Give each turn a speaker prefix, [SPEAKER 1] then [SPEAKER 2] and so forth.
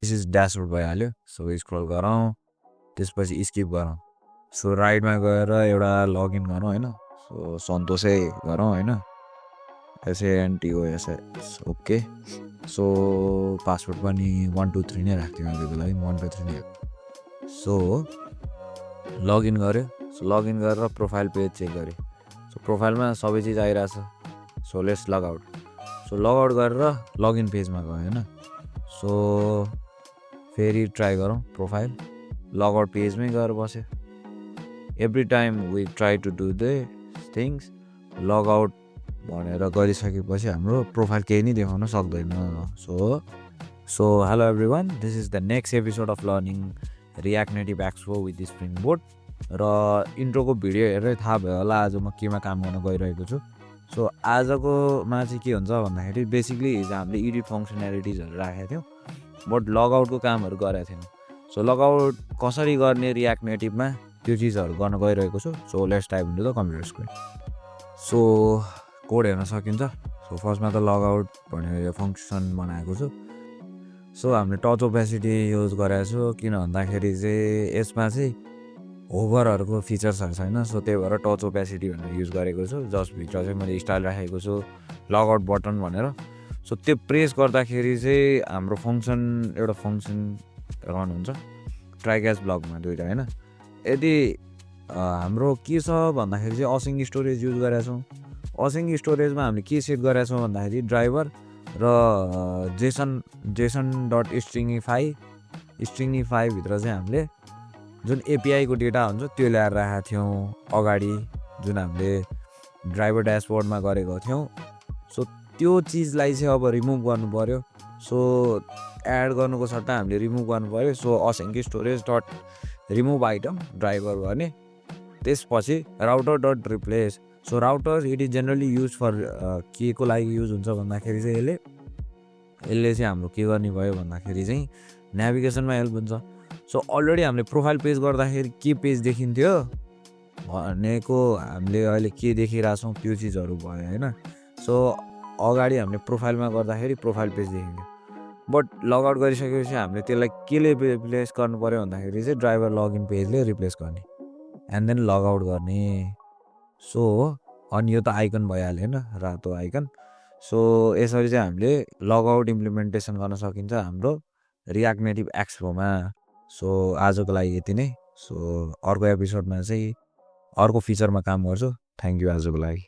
[SPEAKER 1] this is dashboard भइहाल्यो so scroll गरौँ त्यसपछि स्किप गरौँ सो राइटमा गएर एउटा लगइन गरौँ होइन सो सन्तोषै गरौँ होइन SANTOSS ओके सो पासवर्ड पनि 1 2 3 नै राख्थ्यो अहिलेको लागि 1 2 3 नै सो लगइन गऱ्यो सो लगइन गरेर प्रोफाइल पेज चेक गरेँ सो प्रोफाइलमा सबै चिज आइरहेछ so let's logout so logout गरेर लगइन पेजमा गयो होइन सो फेरि ट्राई गरौँ प्रोफाइल लगआउट पेजमै गएर बस्यो every time we try to do the things logout भनेर गरिसकेपछि हाम्रो प्रोफाइल केही नै देखाउन सक्दैन so hello everyone this is the next episode of learning React Native Expo with spring board र इन्ट्रोको भिडियो हेरेर थाहा भयो होला आज म केमा काम गर्न गइरहेको छु सो आजकोमा चाहिँ के हुन्छ भन्दाखेरि बेसिकली हिजो हामीले एडिट फङ्सनालिटिजहरू राखेको थियौँ बट लगआउटको कामहरू गरेको थिएन सो लगआउट कसरी गर्ने रियाक्ट नेटिभमा त्यो चिजहरू गर्न गइरहेको छु so let's type into the computer screen so code हेर्न सकिन्छ सो फर्स्टमा त लगआउट भनेर फङ्सन बनाएको छु सो हामीले टच ओपेसिटी युज गरेको छु किन भन्दाखेरि चाहिँ यसमा चाहिँ होभरहरूको फिचर्सहरू छैन सो त्यही भएर टच ओपेसिटी भनेर युज गरेको छु जस्ट भित्र चाहिँ मैले स्टाइल राखेको छु लगआउट बटन भनेर सो त्यो प्रेस गर्दाखेरि चाहिँ हाम्रो एउटा फङ्सन रन हुन्छ ट्राई क्याच ब्लकमा दुइटा होइन यदि हाम्रो के छ भन्दाखेरि चाहिँ असिङ स्टोरेज युज गरेका छौँ असिङ स्टोरेजमा हामीले के सेट गरेका छौँ भन्दाखेरि ड्राइभर र जेसन डट स्ट्रिङिफाई भित्र चाहिँ हामीले जुन एपिआईको डेटा हुन्छ त्यो ल्याएर राखेका थियौँ अगाडि जुन हामीले ड्राइभर ड्यासबोर्डमा गरेको थियौँ सो त्यो चिजलाई चाहिँ अब रिमुभ गर्नु पऱ्यो सो एड गर्नुको सट्टा हामीले रिमुभ गर्नु पऱ्यो so using storage dot remove item driver गर्ने त्यसपछि router dot replace so router it is generally use for के को लागि युज हुन्छ भन्दाखेरि चाहिँ यसले चाहिँ हाम्रो के गर्ने भयो भन्दाखेरि चाहिँ नेभिगेसनमा हेल्प हुन्छ सो अलरेडी हामीले प्रोफाइल पेज गर्दाखेरि के पेज देखिन्थ्यो भनेको हामीले अहिले के देखिरहेछौँ त्यो चिजहरू भयो होइन सो अगाडि हामीले प्रोफाइलमा गर्दाखेरि प्रोफाइल पेज देखिन्थ्यो बट लगआउट गरिसकेपछि हामीले त्यसलाई केले रिप्लेस गर्नु पऱ्यो भन्दाखेरि चाहिँ ड्राइभर लगइन पेजले रिप्लेस गर्ने एन्ड देन लगआउट गर्ने सो अनि यो त आइकन भइहाल्यो होइन रातो आइकन सो यसरी चाहिँ हामीले लगआउट इम्प्लिमेन्टेसन गर्न सकिन्छ हाम्रो रियाक्ट नेटिभ एक्सपोमा सो आजको लागि यति नै सो अर्को एपिसोडमा चाहिँ अर्को फिचरमा काम गर्छु थ्याङ्क यू आजको लागि